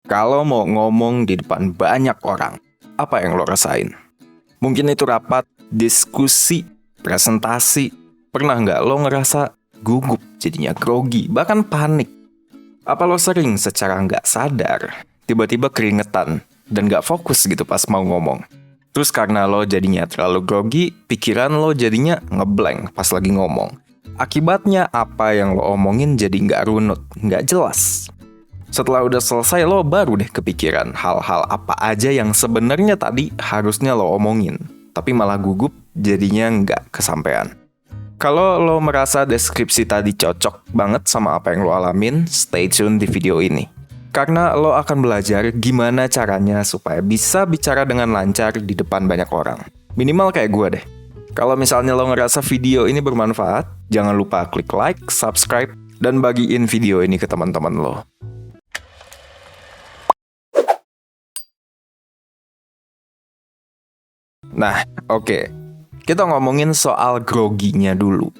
Kalau mau ngomong di depan banyak orang, apa yang lo rasain? Mungkin itu rapat, diskusi, presentasi. Pernah nggak lo ngerasa gugup, jadinya grogi, bahkan panik? Apa lo sering secara nggak sadar, tiba-tiba keringetan, dan nggak fokus gitu pas mau ngomong? Terus karena lo jadinya terlalu grogi, pikiran lo jadinya ngeblank pas lagi ngomong. Akibatnya apa yang lo omongin jadi nggak runut, nggak jelas. Setelah udah selesai, lo baru deh kepikiran hal-hal apa aja yang sebenarnya tadi harusnya lo omongin, tapi malah gugup jadinya nggak kesampean. Kalau lo merasa deskripsi tadi cocok banget sama apa yang lo alamin, stay tune di video ini. Karena lo akan belajar gimana caranya supaya bisa bicara dengan lancar di depan banyak orang. Minimal kayak gue deh. Kalau misalnya lo ngerasa video ini bermanfaat, jangan lupa klik like, subscribe, dan bagiin video ini ke teman-teman lo. Nah, oke. Kita ngomongin soal groginya dulu.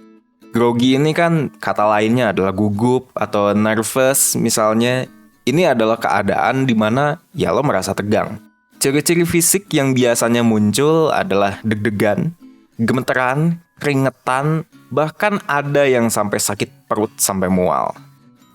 Grogi ini kan kata lainnya adalah gugup atau nervous misalnya. Ini adalah keadaan di mana ya lo merasa tegang. Ciri-ciri fisik yang biasanya muncul adalah deg-degan, gemeteran, keringetan, bahkan ada yang sampai sakit perut sampai mual.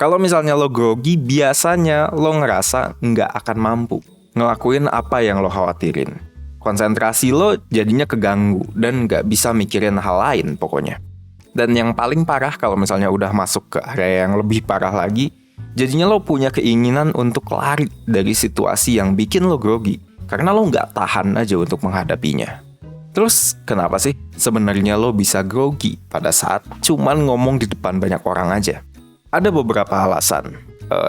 Kalau misalnya lo grogi, biasanya lo ngerasa nggak akan mampu ngelakuin apa yang lo khawatirin. Konsentrasi lo jadinya keganggu dan nggak bisa mikirin hal lain pokoknya. Dan yang paling parah kalau misalnya udah masuk ke area yang lebih parah lagi, jadinya lo punya keinginan untuk lari dari situasi yang bikin lo grogi. Karena lo nggak tahan aja untuk menghadapinya. Terus kenapa sih sebenarnya lo bisa grogi pada saat cuman ngomong di depan banyak orang aja? Ada beberapa alasan.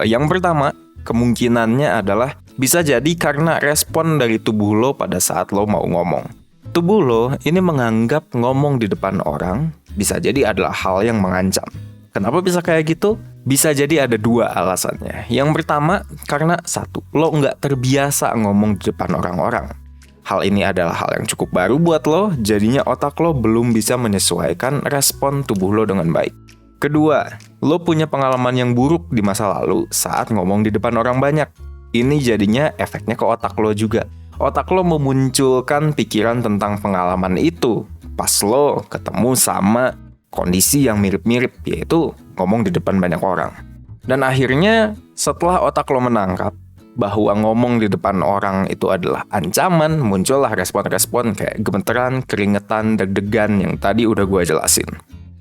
Yang pertama, kemungkinannya adalah bisa jadi karena respon dari tubuh lo pada saat lo mau ngomong. Tubuh lo ini menganggap ngomong di depan orang bisa jadi adalah hal yang mengancam. Kenapa bisa kayak gitu? Bisa jadi ada dua alasannya. Yang pertama, karena satu, lo nggak terbiasa ngomong di depan orang-orang. Hal ini adalah hal yang cukup baru buat lo, jadinya otak lo belum bisa menyesuaikan respon tubuh lo dengan baik. Kedua, lo punya pengalaman yang buruk di masa lalu saat ngomong di depan orang banyak. Ini jadinya efeknya ke otak lo juga. Otak lo memunculkan pikiran tentang pengalaman itu pas lo ketemu sama kondisi yang mirip-mirip, yaitu ngomong di depan banyak orang. Dan akhirnya setelah otak lo menangkap bahwa ngomong di depan orang itu adalah ancaman, muncullah respon-respon kayak gemeteran, keringetan, deg-degan yang tadi udah gue jelasin.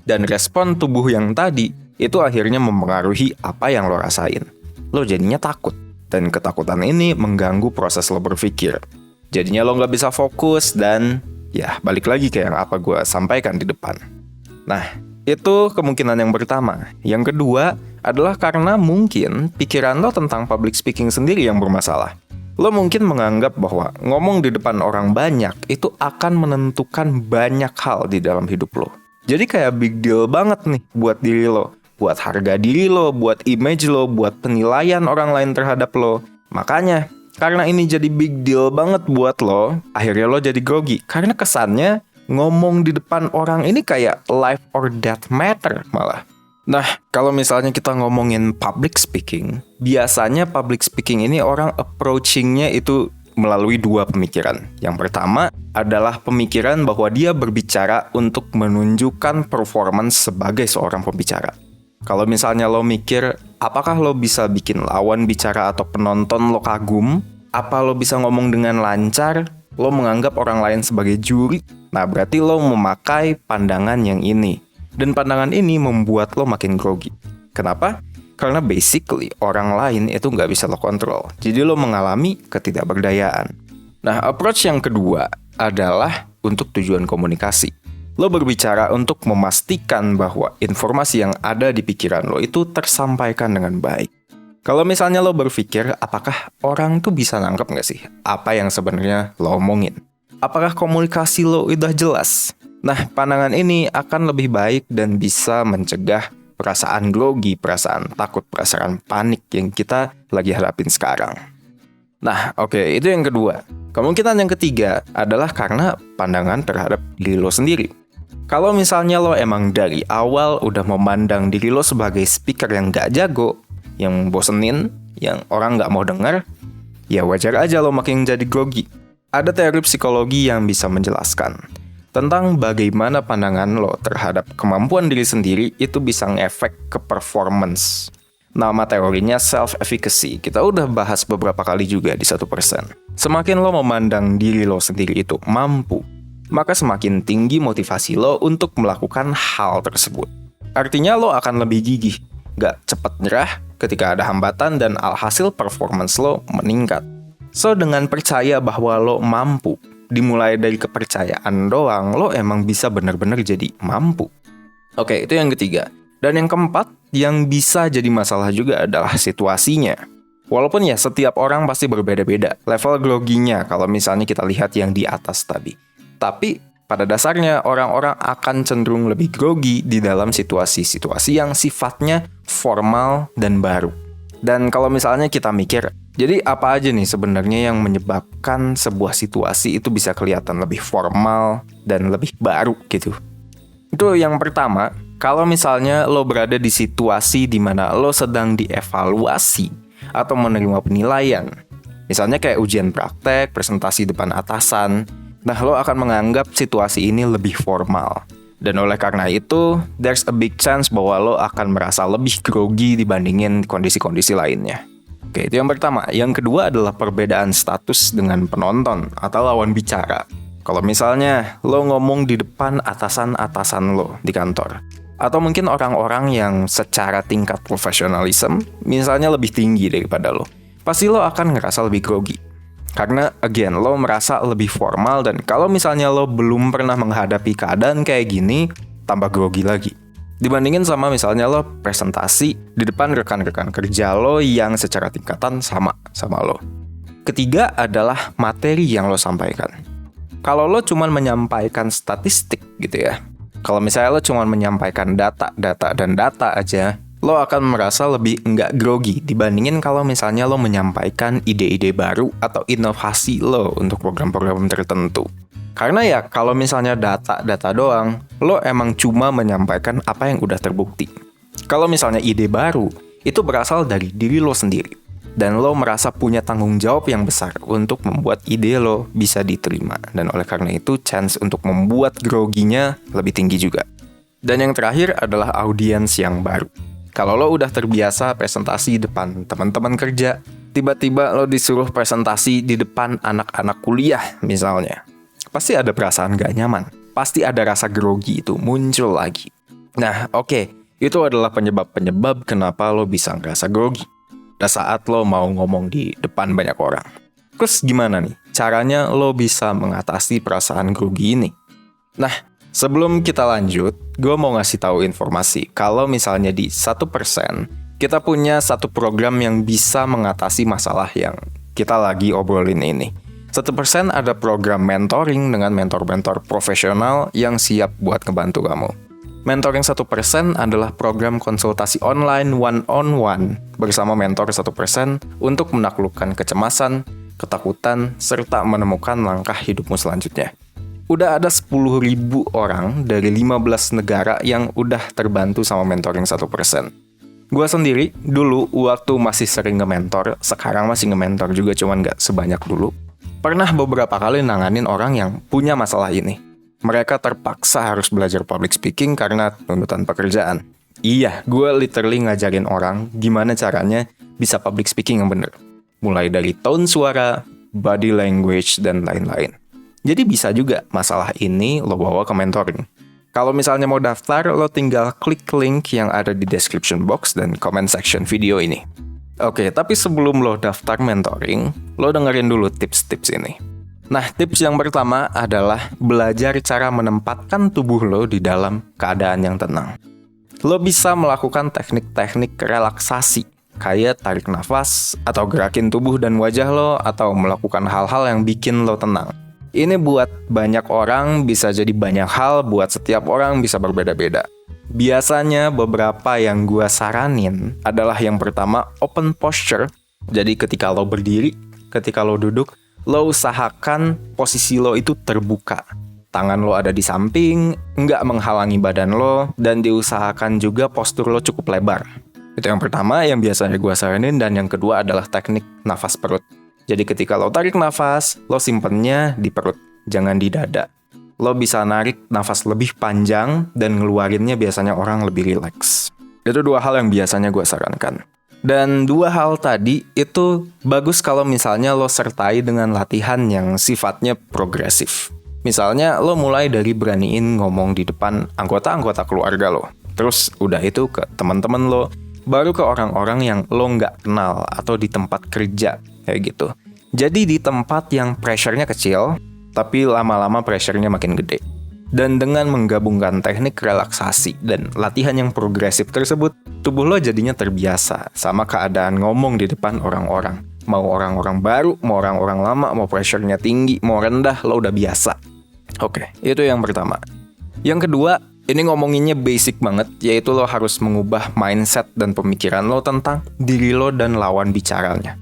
Dan respon tubuh yang tadi itu akhirnya mempengaruhi apa yang lo rasain. Lo jadinya takut. Dan ketakutan ini mengganggu proses lo berpikir. Jadinya lo nggak bisa fokus dan ya balik lagi kayak yang apa gue sampaikan di depan. Nah, itu kemungkinan yang pertama. Yang kedua adalah karena mungkin pikiran lo tentang public speaking sendiri yang bermasalah. Lo mungkin menganggap bahwa ngomong di depan orang banyak itu akan menentukan banyak hal di dalam hidup lo. Jadi kayak big deal banget nih buat diri lo. Buat harga diri lo, buat image lo, buat penilaian orang lain terhadap lo. Makanya, karena ini jadi big deal banget buat lo, akhirnya lo jadi grogi. Karena kesannya ngomong di depan orang ini kayak life or death matter malah. Nah, kalau misalnya kita ngomongin public speaking, biasanya public speaking ini orang approaching-nya itu melalui dua pemikiran. Yang pertama adalah pemikiran bahwa dia berbicara untuk menunjukkan performance sebagai seorang pembicara. Kalau misalnya lo mikir, apakah lo bisa bikin lawan bicara atau penonton lo kagum? Apa lo bisa ngomong dengan lancar? Lo menganggap orang lain sebagai juri? Nah, berarti lo memakai pandangan yang ini. Dan pandangan ini membuat lo makin grogi. Kenapa? Karena basically orang lain itu nggak bisa lo kontrol. Jadi lo mengalami ketidakberdayaan. Nah, approach yang kedua adalah untuk tujuan komunikasi. Lo berbicara untuk memastikan bahwa informasi yang ada di pikiran lo itu tersampaikan dengan baik. Kalau misalnya lo berpikir, apakah orang tuh bisa nangkep nggak sih apa yang sebenarnya lo omongin? Apakah komunikasi lo udah jelas? Nah, pandangan ini akan lebih baik dan bisa mencegah perasaan grogi, perasaan takut, perasaan panik yang kita lagi hadapin sekarang. Nah, oke, itu yang kedua. Kemungkinan yang ketiga adalah karena pandangan terhadap diri lo sendiri. Kalau misalnya lo emang dari awal udah memandang diri lo sebagai speaker yang gak jago, yang bosenin, yang orang nggak mau dengar, ya wajar aja lo makin jadi grogi. Ada teori psikologi yang bisa menjelaskan tentang bagaimana pandangan lo terhadap kemampuan diri sendiri itu bisa ngefek ke performance. Nama teorinya self-efficacy. Kita udah bahas beberapa kali juga di 1%. Semakin lo memandang diri lo sendiri itu mampu, maka semakin tinggi motivasi lo untuk melakukan hal tersebut. Artinya lo akan lebih gigih, gak cepat nyerah ketika ada hambatan dan alhasil performance lo meningkat. So, dengan percaya bahwa lo mampu, dimulai dari kepercayaan doang, lo emang bisa benar-benar jadi mampu. Oke, itu yang ketiga. Dan yang keempat, yang bisa jadi masalah juga adalah situasinya. Walaupun ya setiap orang pasti berbeda-beda level groginya kalau misalnya kita lihat yang di atas tadi. Tapi pada dasarnya orang-orang akan cenderung lebih grogi di dalam situasi-situasi yang sifatnya formal dan baru. Dan kalau misalnya kita mikir, jadi apa aja nih sebenarnya yang menyebabkan sebuah situasi itu bisa kelihatan lebih formal dan lebih baru gitu. Itu yang pertama, kalau misalnya lo berada di situasi di mana lo sedang dievaluasi atau menerima penilaian. Misalnya kayak ujian praktek, presentasi depan atasan. Nah, lo akan menganggap situasi ini lebih formal. Dan oleh karena itu, there's a big chance bahwa lo akan merasa lebih grogi dibandingin kondisi-kondisi lainnya. Oke, itu yang pertama. Yang kedua adalah perbedaan status dengan penonton atau lawan bicara. Kalau misalnya lo ngomong di depan atasan-atasan lo di kantor, atau mungkin orang-orang yang secara tingkat profesionalism misalnya lebih tinggi daripada lo, pasti lo akan ngerasa lebih grogi. Karena again, lo merasa lebih formal dan kalau misalnya lo belum pernah menghadapi keadaan kayak gini, tambah grogi lagi. Dibandingin sama misalnya lo presentasi di depan rekan-rekan kerja lo yang secara tingkatan sama lo. Ketiga adalah materi yang lo sampaikan. Kalau lo cuma menyampaikan statistik gitu ya, kalau misalnya lo cuma menyampaikan data aja, lo akan merasa lebih nggak grogi dibandingin kalau misalnya lo menyampaikan ide-ide baru atau inovasi lo untuk program-program tertentu. Karena ya kalau misalnya data doang, lo emang cuma menyampaikan apa yang udah terbukti. Kalau misalnya ide baru, itu berasal dari diri lo sendiri. Dan lo merasa punya tanggung jawab yang besar untuk membuat ide lo bisa diterima. Dan oleh karena itu, chance untuk membuat groginya lebih tinggi juga. Dan yang terakhir adalah audiens yang baru. Kalau lo udah terbiasa presentasi depan teman-teman kerja, tiba-tiba lo disuruh presentasi di depan anak-anak kuliah misalnya, pasti ada perasaan gak nyaman. Pasti ada rasa grogi itu muncul lagi. Nah, oke, itu adalah penyebab-penyebab kenapa lo bisa ngerasa grogi saat lo mau ngomong di depan banyak orang. Terus gimana nih caranya lo bisa mengatasi perasaan grogi ini? Nah, sebelum kita lanjut, gue mau ngasih tahu informasi kalau misalnya di 1% kita punya satu program yang bisa mengatasi masalah yang kita lagi obrolin ini. 1% ada program mentoring dengan mentor-mentor profesional yang siap buat ngebantu kamu. Mentoring 1% adalah program konsultasi online one-on-one bersama mentor 1% untuk menaklukkan kecemasan, ketakutan, serta menemukan langkah hidupmu selanjutnya. Udah ada 10.000 orang dari 15 negara yang udah terbantu sama mentoring 1%. Gua sendiri, dulu waktu masih sering nge-mentor, sekarang masih nge-mentor juga cuman gak sebanyak dulu, pernah beberapa kali nanganin orang yang punya masalah ini. Mereka terpaksa harus belajar public speaking karena tuntutan pekerjaan. Iya, gue literally ngajarin orang gimana caranya bisa public speaking yang bener. Mulai dari tone suara, body language, dan lain-lain. Jadi bisa juga masalah ini lo bawa ke mentoring. Kalau misalnya mau daftar, lo tinggal klik link yang ada di description box dan comment section video ini. Oke, tapi sebelum lo daftar mentoring, lo dengerin dulu tips-tips ini. Nah, tips yang pertama adalah belajar cara menempatkan tubuh lo di dalam keadaan yang tenang. Lo bisa melakukan teknik-teknik relaksasi, kayak tarik nafas, atau gerakin tubuh dan wajah lo, atau melakukan hal-hal yang bikin lo tenang. Ini buat banyak orang bisa jadi banyak hal, buat setiap orang bisa berbeda-beda. Biasanya beberapa yang gue saranin adalah yang pertama, open posture. Jadi ketika lo berdiri, ketika lo duduk, lo usahakan posisi lo itu terbuka. Tangan lo ada di samping, nggak menghalangi badan lo, dan diusahakan juga postur lo cukup lebar. Itu yang pertama yang biasanya gue saranin, dan yang kedua adalah teknik nafas perut. Jadi ketika lo tarik nafas, lo simpennya di perut, jangan di dada. Lo bisa narik nafas lebih panjang dan ngeluarinnya biasanya orang lebih rileks. Itu dua hal yang biasanya gue sarankan. Dan dua hal tadi itu bagus kalau misalnya lo sertai dengan latihan yang sifatnya progresif. Misalnya lo mulai dari beraniin ngomong di depan anggota-anggota keluarga lo. Terus udah itu ke teman-teman lo, baru ke orang-orang yang lo nggak kenal atau di tempat kerja, kayak gitu. Jadi di tempat yang pressure-nya kecil, tapi lama-lama pressure-nya makin gede. Dan dengan menggabungkan teknik relaksasi dan latihan yang progresif tersebut, tubuh lo jadinya terbiasa sama keadaan ngomong di depan orang-orang. Mau orang-orang baru, mau orang-orang lama, mau pressure-nya tinggi, mau rendah, lo udah biasa. Oke, itu yang pertama. Yang kedua, ini ngomonginnya basic banget, yaitu lo harus mengubah mindset dan pemikiran lo tentang diri lo dan lawan bicaranya.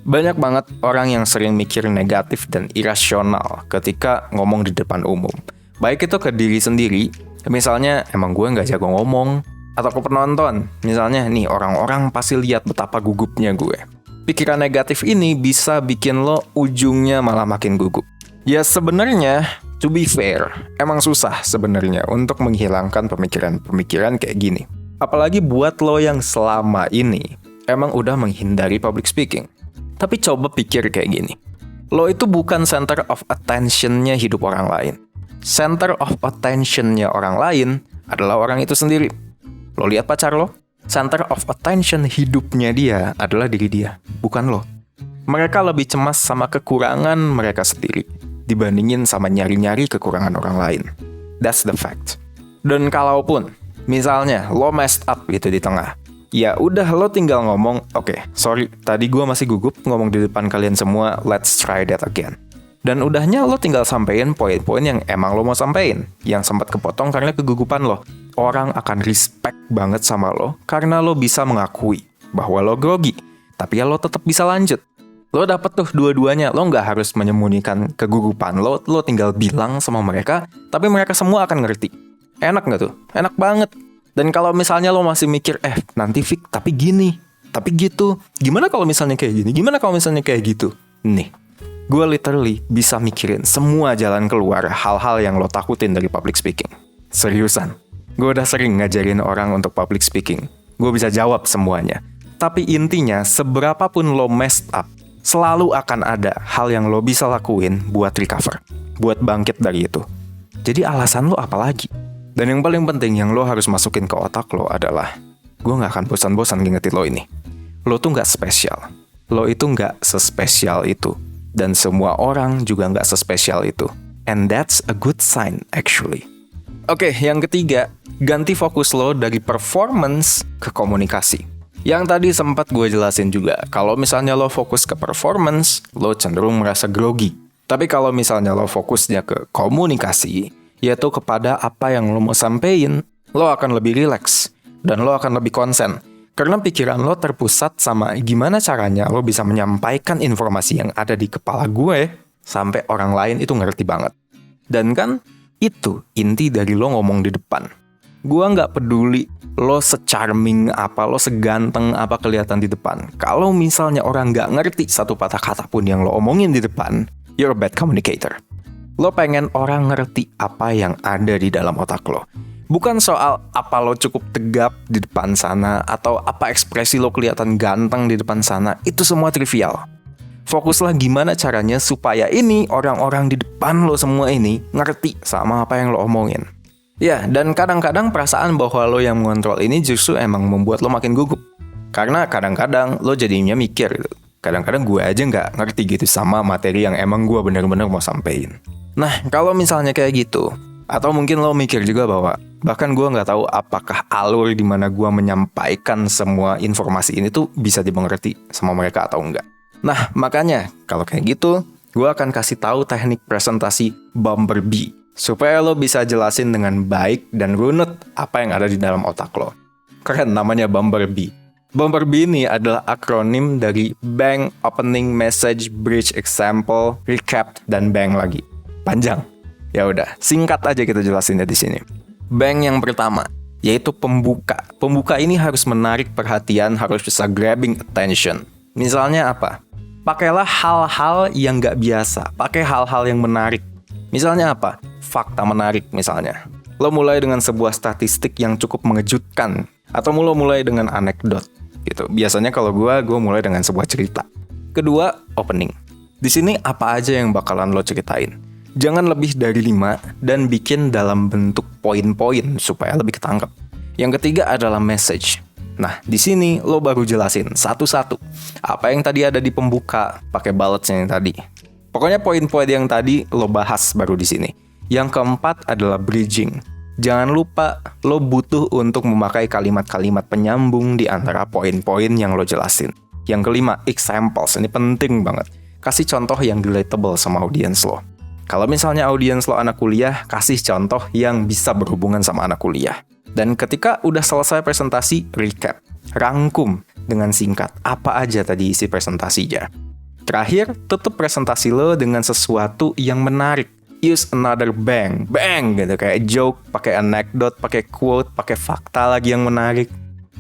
Banyak banget orang yang sering mikir negatif dan irasional ketika ngomong di depan umum. Baik itu ke diri sendiri, misalnya emang gue nggak jago ngomong, atau ke penonton, misalnya nih orang-orang pasti lihat betapa gugupnya gue. Pikiran negatif ini bisa bikin lo ujungnya malah makin gugup. Ya sebenarnya, to be fair, emang susah sebenarnya untuk menghilangkan pemikiran-pemikiran kayak gini. Apalagi buat lo yang selama ini emang udah menghindari public speaking. Tapi coba pikir kayak gini. Lo itu bukan center of attention-nya hidup orang lain. Center of attention-nya orang lain adalah orang itu sendiri. Lo lihat pacar lo, center of attention hidupnya dia adalah diri dia, bukan lo. Mereka lebih cemas sama kekurangan mereka sendiri dibandingin sama nyari-nyari kekurangan orang lain. That's the fact. Dan kalaupun misalnya lo messed up gitu di tengah, ya udah lo tinggal ngomong, oke, sorry, tadi gue masih gugup ngomong di depan kalian semua, let's try that again. Dan udahnya lo tinggal sampein poin-poin yang emang lo mau sampein, yang sempat kepotong karena kegugupan lo. Orang akan respect banget sama lo karena lo bisa mengakui bahwa lo grogi, tapi ya lo tetap bisa lanjut. Lo dapet tuh dua-duanya, lo nggak harus menyembunyikan kegugupan lo tinggal bilang sama mereka, tapi mereka semua akan ngerti. Enak nggak tuh? Enak banget. Dan kalau misalnya lo masih mikir, nanti Fik, tapi gini, tapi gitu. Gimana kalau misalnya kayak gini? Gimana kalau misalnya kayak gitu? Nih, gue literally bisa mikirin semua jalan keluar hal-hal yang lo takutin dari public speaking. Seriusan, gue udah sering ngajarin orang untuk public speaking. Gue bisa jawab semuanya. Tapi intinya, seberapapun lo messed up, selalu akan ada hal yang lo bisa lakuin buat recover, buat bangkit dari itu. Jadi alasan lo apa lagi? Dan yang paling penting yang lo harus masukin ke otak lo adalah, gue gak akan bosan-bosan ngingetin lo ini. Lo tuh gak spesial. Lo itu gak sespesial itu. Dan semua orang juga gak sespesial itu. And that's a good sign actually. Oke, yang ketiga, ganti fokus lo dari performance ke komunikasi. Yang tadi sempat gue jelasin juga, kalau misalnya lo fokus ke performance, lo cenderung merasa grogi. Tapi kalau misalnya lo fokusnya ke komunikasi, yaitu kepada apa yang lo mau sampein, lo akan lebih rileks dan lo akan lebih konsen. Karena pikiran lo terpusat sama gimana caranya lo bisa menyampaikan informasi yang ada di kepala gue sampai orang lain itu ngerti banget. Dan kan itu inti dari lo ngomong di depan. Gua nggak peduli lo secharming apa, lo seganteng apa kelihatan di depan. Kalau misalnya orang nggak ngerti satu patah kata pun yang lo omongin di depan, you're a bad communicator. Lo pengen orang ngerti apa yang ada di dalam otak lo. Bukan soal apa lo cukup tegap di depan sana, atau apa ekspresi lo kelihatan ganteng di depan sana. Itu semua trivial. Fokuslah gimana caranya supaya ini orang-orang di depan lo semua ini ngerti sama apa yang lo omongin. Ya, dan kadang-kadang perasaan bahwa lo yang mengontrol ini justru emang membuat lo makin gugup. Karena kadang-kadang lo jadinya mikir gitu. Kadang-kadang gue aja nggak ngerti gitu sama materi yang emang gue bener-bener mau sampein. Nah, kalau misalnya kayak gitu, atau mungkin lo mikir juga bahwa bahkan gue nggak tahu apakah alur di mana gue menyampaikan semua informasi ini tuh bisa dimengerti sama mereka atau enggak. Nah, makanya kalau kayak gitu, gue akan kasih tahu teknik presentasi Bumblebee supaya lo bisa jelasin dengan baik dan runut apa yang ada di dalam otak lo. Keren namanya Bumblebee. Bumblebee ini adalah akronim dari Bang, Opening, Message, Bridge, Example, Recap, dan Bang lagi. Panjang. Ya udah, singkat aja kita jelasinnya di sini. Bang yang pertama, yaitu pembuka. Pembuka ini harus menarik perhatian, harus bisa grabbing attention. Misalnya apa? Pakailah hal-hal yang nggak biasa, pakai hal-hal yang menarik. Misalnya apa? Fakta menarik misalnya. Lo mulai dengan sebuah statistik yang cukup mengejutkan, atau lo mulai dengan anekdot gitu. Biasanya kalau gue mulai dengan sebuah cerita. Kedua, opening. Di sini apa aja yang bakalan lo ceritain. Jangan lebih dari 5 dan bikin dalam bentuk poin-poin supaya lebih ketangkep. Yang ketiga adalah message. Nah, di sini lo baru jelasin satu-satu. Apa yang tadi ada di pembuka, pakai bullets-nya yang tadi. Pokoknya poin-poin yang tadi lo bahas baru di sini. Yang keempat adalah bridging. Jangan lupa lo butuh untuk memakai kalimat-kalimat penyambung di antara poin-poin yang lo jelasin. Yang kelima, examples. Ini penting banget. Kasih contoh yang relatable sama audiens lo. Kalau misalnya audiens lo anak kuliah, kasih contoh yang bisa berhubungan sama anak kuliah. Dan ketika udah selesai presentasi, recap. Rangkum dengan singkat apa aja tadi isi presentasinya. Terakhir, tutup presentasi lo dengan sesuatu yang menarik. Use another bang gitu, kayak joke, pakai anecdote, pakai quote, pakai fakta lagi yang menarik.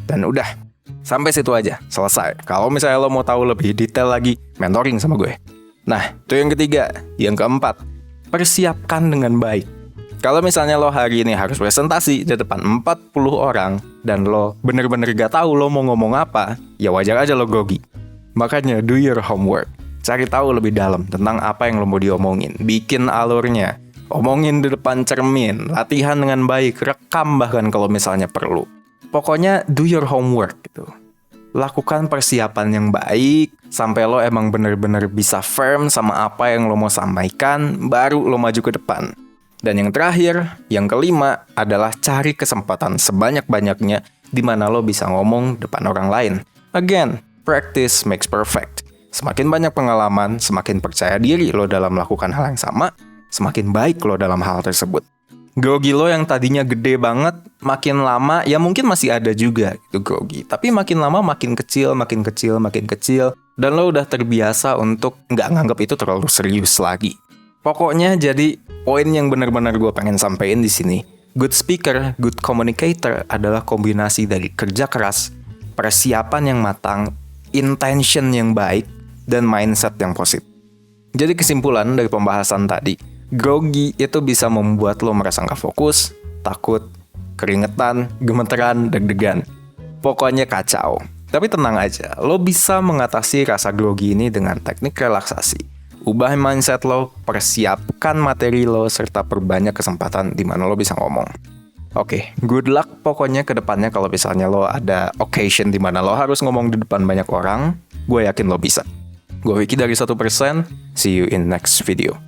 Dan udah, sampai situ aja, selesai. Kalau misalnya lo mau tahu lebih detail lagi, mentoring sama gue. Nah, itu yang ketiga. Yang keempat, persiapkan dengan baik. Kalau misalnya lo hari ini harus presentasi di depan 40 orang, dan lo bener-bener gak tahu lo mau ngomong apa, ya wajar aja lo grogi. Makanya do your homework. Cari tahu lebih dalam tentang apa yang lo mau diomongin. Bikin alurnya. Omongin di depan cermin. Latihan dengan baik. Rekam bahkan kalau misalnya perlu. Pokoknya do your homework gitu. Lakukan persiapan yang baik. Sampai lo emang bener-bener bisa firm sama apa yang lo mau sampaikan. Baru lo maju ke depan. Dan yang terakhir, yang kelima adalah cari kesempatan sebanyak-banyaknya di mana lo bisa ngomong depan orang lain. Again, practice makes perfect. Semakin banyak pengalaman, semakin percaya diri lo dalam melakukan hal yang sama, semakin baik lo dalam hal tersebut. Grogi lo yang tadinya gede banget, makin lama ya mungkin masih ada juga gitu grogi. Tapi makin lama makin kecil, dan lo udah terbiasa untuk nggak nganggap itu terlalu serius lagi. Pokoknya jadi poin yang benar-benar gue pengen sampein di sini. Good speaker, good communicator adalah kombinasi dari kerja keras, persiapan yang matang, intention yang baik, dan mindset yang positif. Jadi kesimpulan dari pembahasan tadi, grogi itu bisa membuat lo merasa nggak fokus, takut, keringetan, gemeteran, deg-degan. Pokoknya kacau. Tapi tenang aja, lo bisa mengatasi rasa grogi ini dengan teknik relaksasi. Ubah mindset lo, persiapkan materi lo, serta perbanyak kesempatan di mana lo bisa ngomong. Oke, good luck pokoknya ke depannya kalau misalnya lo ada occasion di mana lo harus ngomong di depan banyak orang, gue yakin lo bisa. Gue Wiki dari 1%, see you in next video.